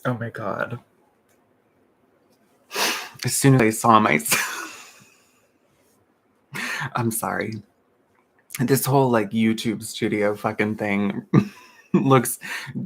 Oh my God. As soon as I saw myself, I'm sorry. This whole like YouTube studio fucking thing looks,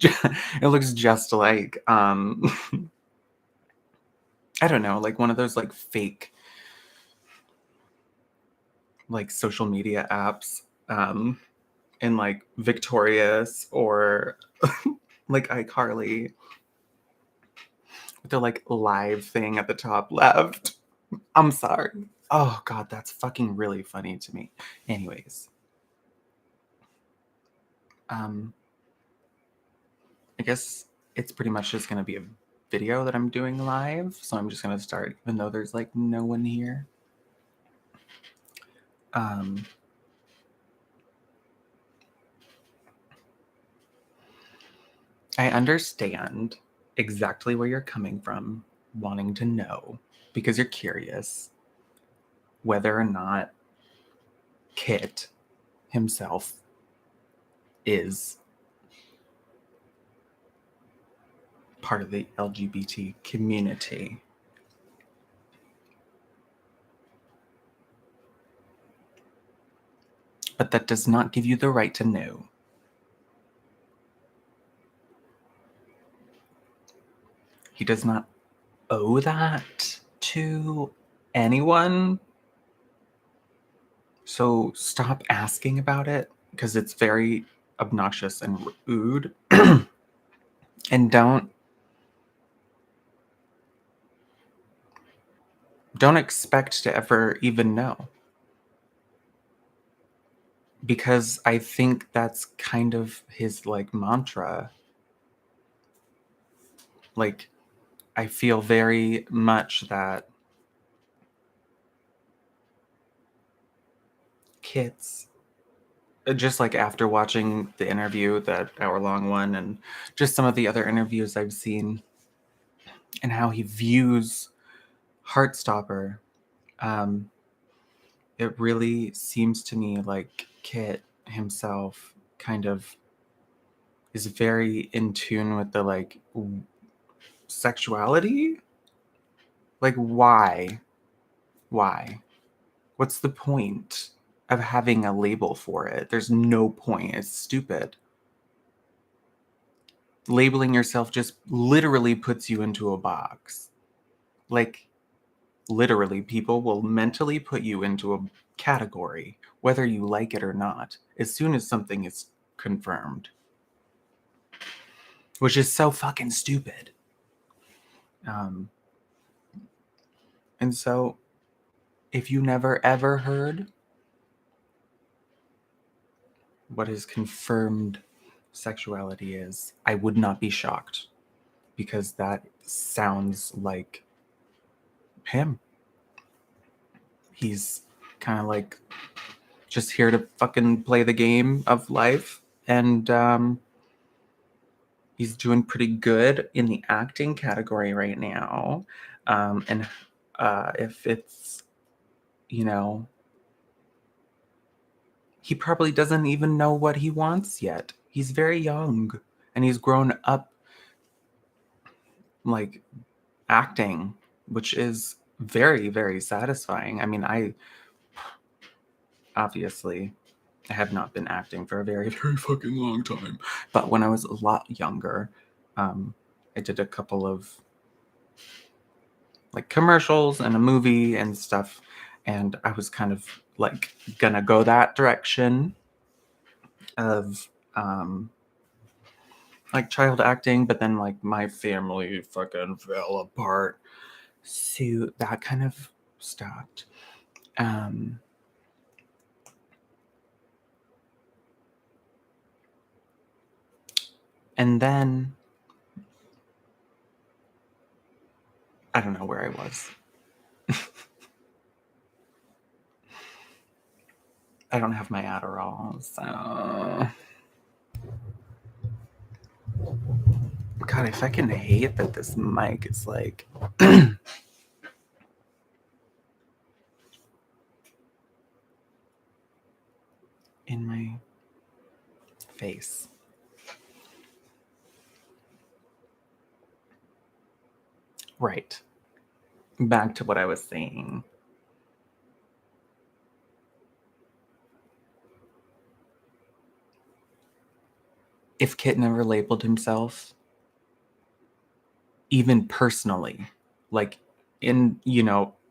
it looks just like, I don't know, like one of those like fake, like social media apps, in like Victorious or like iCarly, with the like live thing at the top left. I'm sorry. Oh God, that's fucking really funny to me. Anyways, I guess it's pretty much just gonna be a video that I'm doing live, so I'm just gonna start, even though there's like no one here. I understand exactly where you're coming from, wanting to know because you're curious whether or not Kit himself is part of the LGBT community. But that does not give you the right to know. He does not owe that to anyone. So stop asking about it because it's very obnoxious and rude. And don't expect to ever even know. Because I think that's kind of his like mantra. Like, I feel very much that Kit's, just like after watching the interview, that hour-long one, and just some of the other interviews I've seen, and how he views Heartstopper, it really seems to me like Kit himself kind of is very in tune with the like sexuality. Like, why? What's the point of having a label for it? There's no point. It's stupid. Labeling yourself just literally puts you into a box. Like, literally, people will mentally put you into a category, whether you like it or not, as soon as something is confirmed. Which is so fucking stupid. And so, if you never ever heard what his confirmed sexuality is, I would not be shocked, because that sounds like him. He's kind of like just here to fucking play the game of life, and he's doing pretty good in the acting category right now. And if it's, you know, he probably doesn't even know what he wants yet. He's very young, and he's grown up like acting, which is very, very satisfying. I mean, I have not been acting for a very, very fucking long time. But when I was a lot younger, I did a couple of like commercials and a movie and stuff, and I was kind of like gonna go that direction of like child acting, but then like my family fucking fell apart, so that kind of stopped. And then I don't know where I was. I don't have my Adderall, so God, I fucking hate that this mic is like in my face. Right. Back to what I was saying. If Kit never labeled himself, even personally, like in,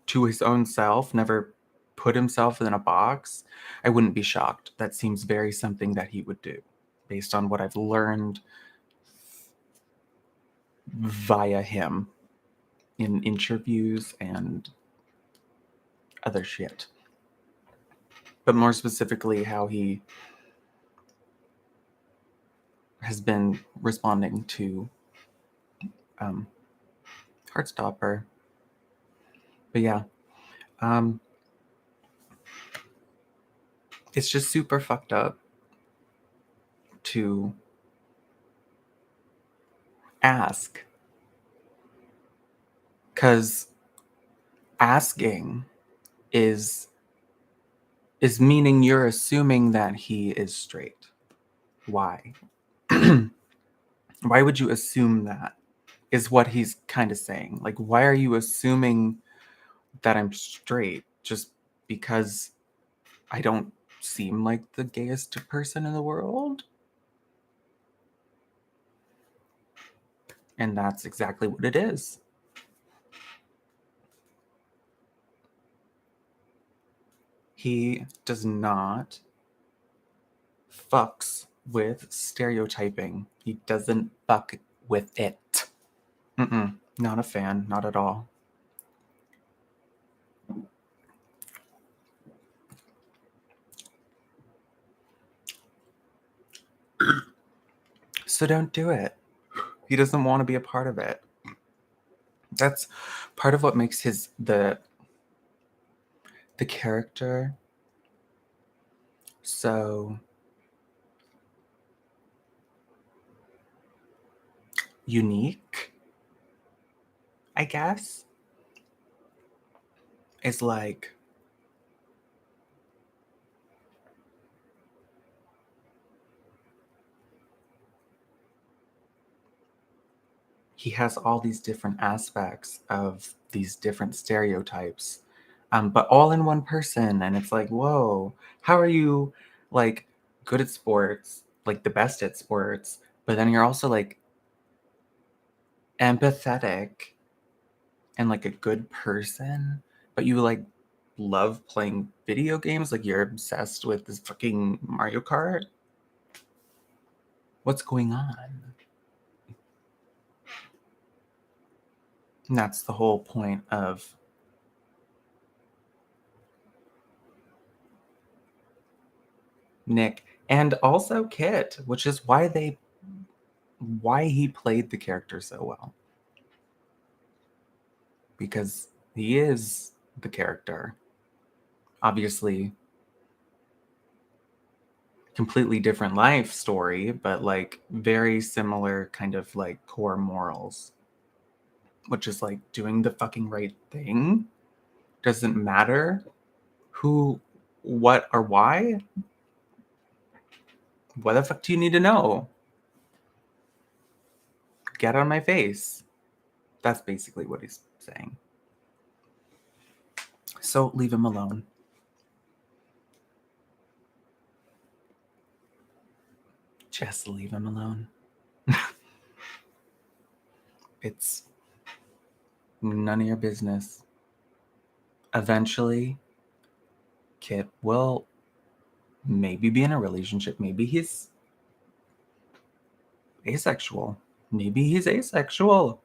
to his own self, never put himself in a box, I wouldn't be shocked. That seems very something that he would do based on what I've learned via him in interviews and other shit. But more specifically, how he has been responding to Heartstopper. But yeah, it's just super fucked up to ask, because asking is meaning you're assuming that he is straight. Why? Why would you assume that? Is what he's kind of saying. Like, why are you assuming that I'm straight just because I don't seem like the gayest person in the world? And that's exactly what it is. He does not fucks with stereotyping. He doesn't fuck with it. Not a fan, not at all. So don't do it. He doesn't want to be a part of it. That's part of what makes the character so unique, I guess. Is like he has all these different aspects of these different stereotypes, but all in one person. And it's like, whoa, how are you like good at sports, like the best at sports, but then you're also like empathetic and like a good person, but you like love playing video games, like you're obsessed with this fucking Mario Kart? What's going on? And that's the whole point of Nick and also Kit, which is why he played the character so well. Because he is the character. Obviously, completely different life story, but like very similar kind of like core morals, which is like doing the fucking right thing. Doesn't matter who, what, or why. What the fuck do you need to know? Get on my face. That's basically what he's saying. So leave him alone. Just leave him alone. It's none of your business. Eventually, Kit will maybe be in a relationship. Maybe he's asexual. Maybe he's asexual.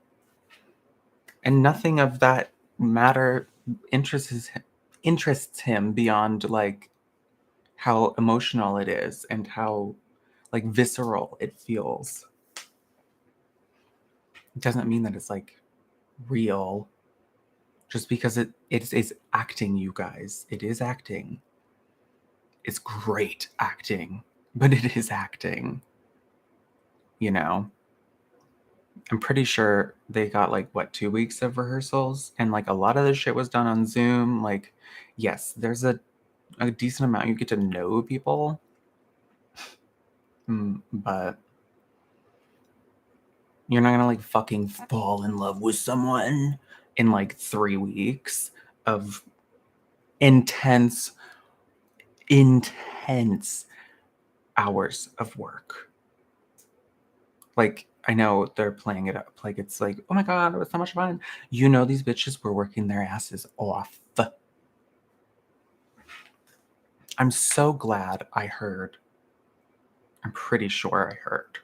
And nothing of that matter interests him beyond like how emotional it is and how like visceral it feels. It doesn't mean that it's like real just because it's acting, you guys. It is acting. It's great acting, but it is acting. I'm pretty sure they got like what 2 weeks of rehearsals, and like a lot of the shit was done on Zoom. Like, yes, there's a decent amount you get to know people, but You're not gonna like fucking fall in love with someone in like 3 weeks of intense hours of work. Like, I know they're playing it up like it's like, oh my god, it was so much fun. You know, these bitches were working their asses off. I'm so glad I heard. I'm pretty sure I heard.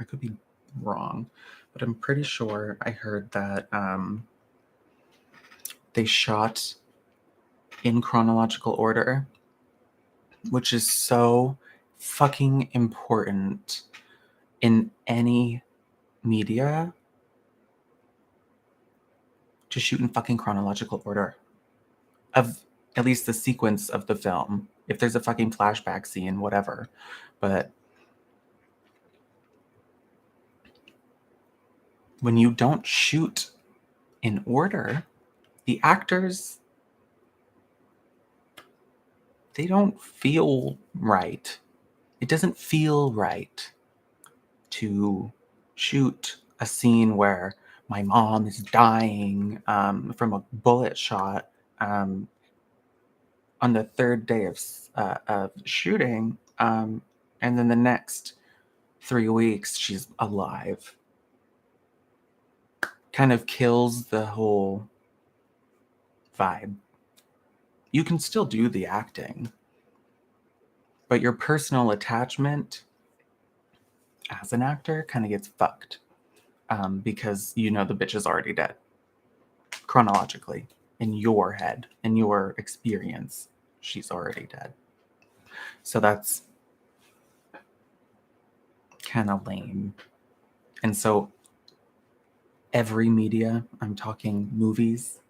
I could be wrong, but I'm pretty sure I heard that they shot in chronological order, which is so fucking important in any media, to shoot in fucking chronological order of at least the sequence of the film. If there's a fucking flashback scene, whatever. But when you don't shoot in order, the actors, they don't feel right. It doesn't feel right to shoot a scene where my mom is dying from a bullet shot on the third day of shooting, and then the next 3 weeks she's alive. Kind of kills the whole vibe. You can still do the acting, but your personal attachment as an actor kind of gets fucked, because you know the bitch is already dead chronologically in your head, in your experience. She's already dead. So that's kind of lame. And so every media, I'm talking movies,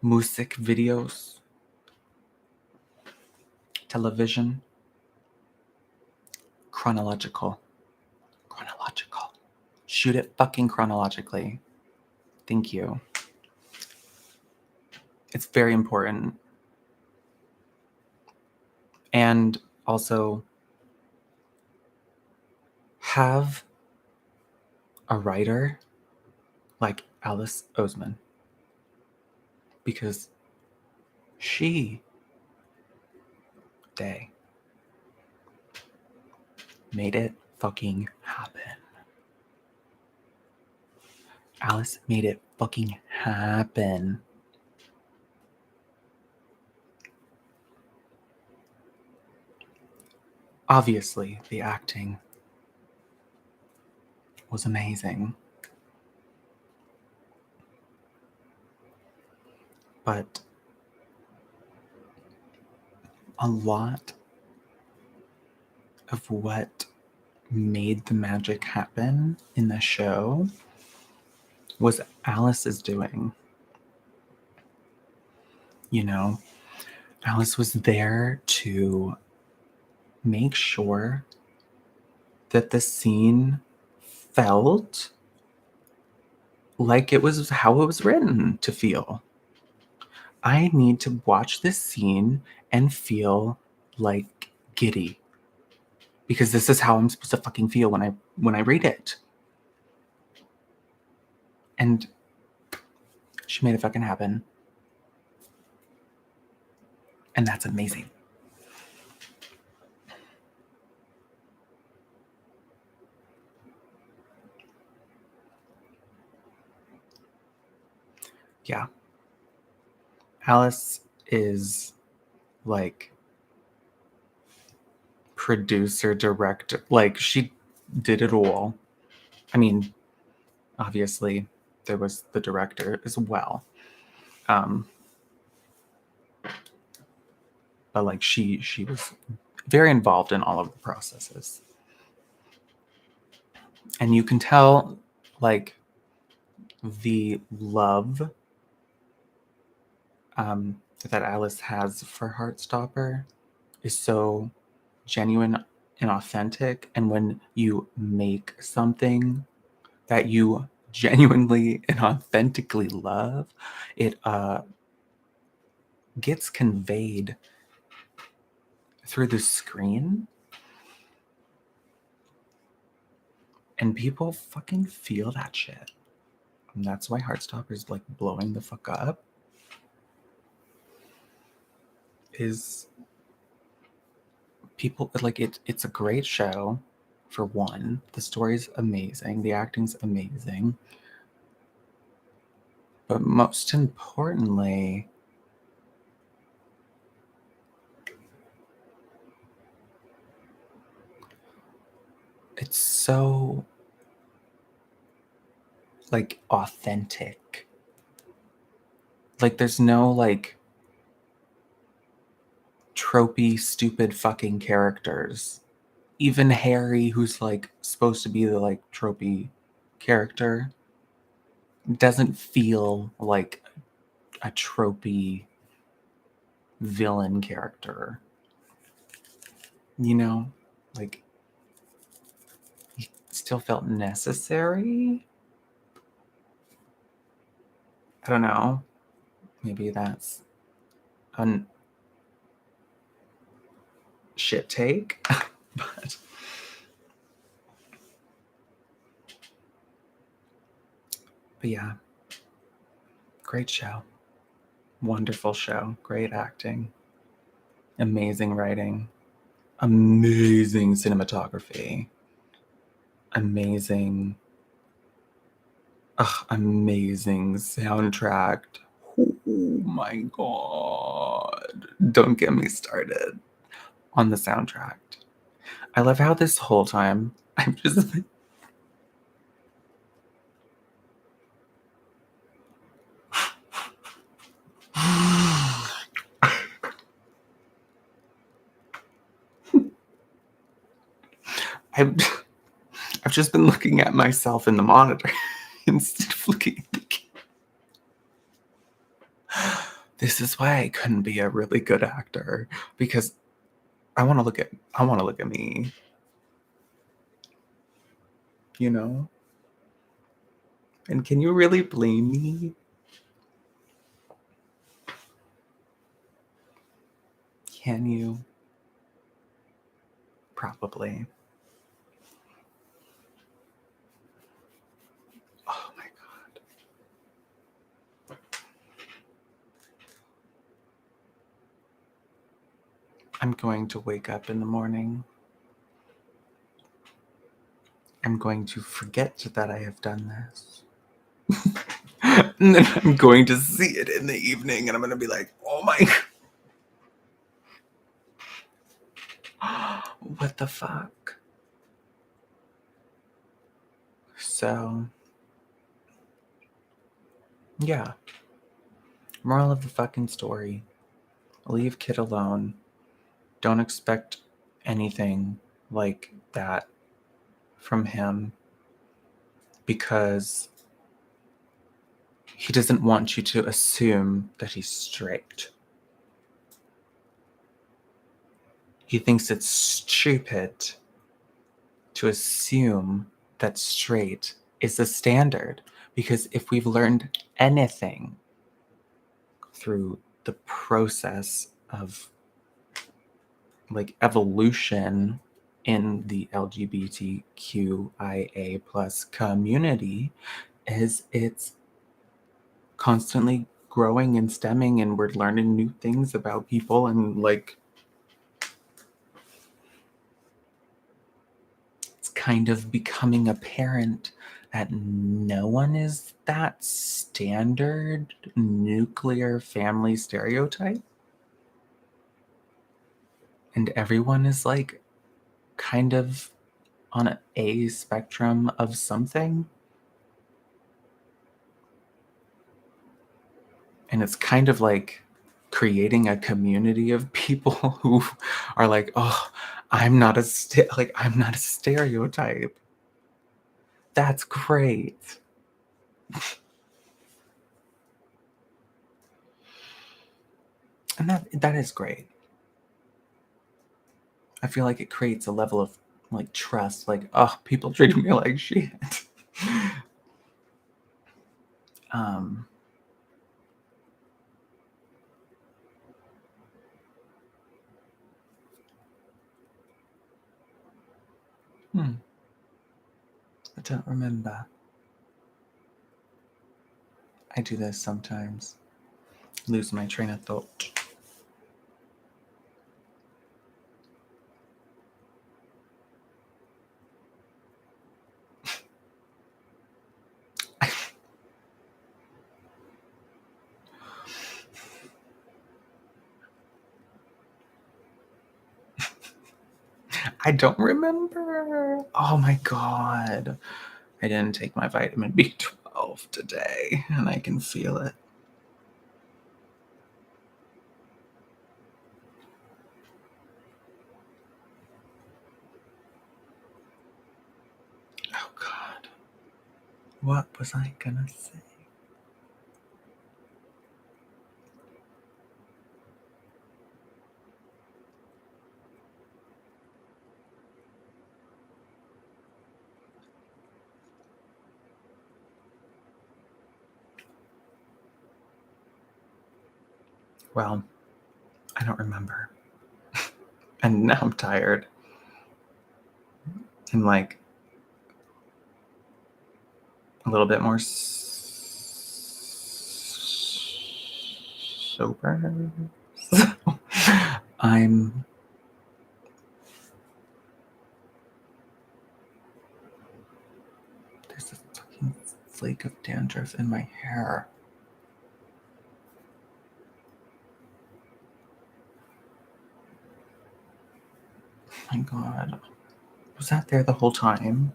music videos, television, chronological. Shoot it fucking chronologically. Thank you. It's very important. And also have a writer like Alice Oseman, because they made it fucking happen. Alice made it fucking happen. Obviously, the acting was amazing. But a lot of what made the magic happen in the show was Alice's doing. You know, Alice was there to make sure that the scene felt like it was how it was written to feel. I need to watch this scene and feel like giddy, because this is how I'm supposed to fucking feel when I read it. And she made it fucking happen. And that's amazing. Yeah. Alice is like producer, director, like she did it all. I mean, obviously there was the director as well. But like she was very involved in all of the processes. And you can tell like the love that Alice has for Heartstopper is so genuine and authentic. And when you make something that you genuinely and authentically love, it gets conveyed through the screen And people fucking feel that shit. And that's why Heartstopper's like blowing the fuck up. Is people like it's a great show for one. The story's amazing, the acting's amazing. But most importantly, it's so like authentic. Like there's no like tropey, stupid fucking characters. Even Harry, who's like supposed to be the like tropey character, doesn't feel like a tropey villain character. You know? Like he still felt necessary. I don't know. Maybe that's a shit take. but but yeah. Great show. Wonderful show. Great acting. Amazing writing. Amazing cinematography. Amazing amazing soundtrack. Oh my god. Don't get me started on the soundtrack. I love how this whole time I'm just I've, I've just been looking at myself in the monitor instead of looking at the camera. This is why I couldn't be a really good actor, because I want to look at me, you know? And can you really blame me? Can you? Probably. Oh my god. I'm going to wake up in the morning. I'm going to forget that I have done this. And then I'm going to see it in the evening and I'm going to be like, oh my god. What the fuck? So, yeah. Moral of the fucking story. Leave Kid alone. Don't expect anything like that from him, because he doesn't want you to assume that he's straight. He thinks it's stupid to assume that straight is the standard, because if we've learned anything through the process of like evolution in the LGBTQIA plus community, is it's constantly growing and stemming, and we're learning new things about people, and like it's kind of becoming apparent that no one is that standard nuclear family stereotype, and everyone is like kind of on a spectrum of something. And it's kind of like creating a community of people who are like, oh, I'm not a stereotype. That's great. And that is great. I feel like it creates a level of like trust, like, oh, people treat me like shit. um don't remember. I do this sometimes. Lose my train of thought. I don't remember. Oh my God. I didn't take my vitamin B12 today, and I can feel it. Oh God. What was I gonna say? Well, I don't remember. And now I'm tired. And like a little bit more sober. So I'm there's a fucking flake of dandruff in my hair. Oh my God. Was that there the whole time?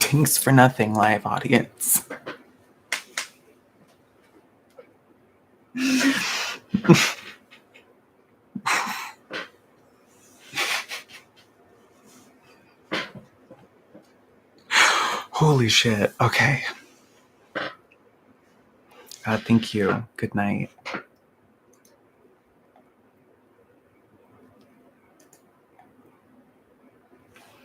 Thanks for nothing, live audience. Holy shit. Okay. Thank you. Good night.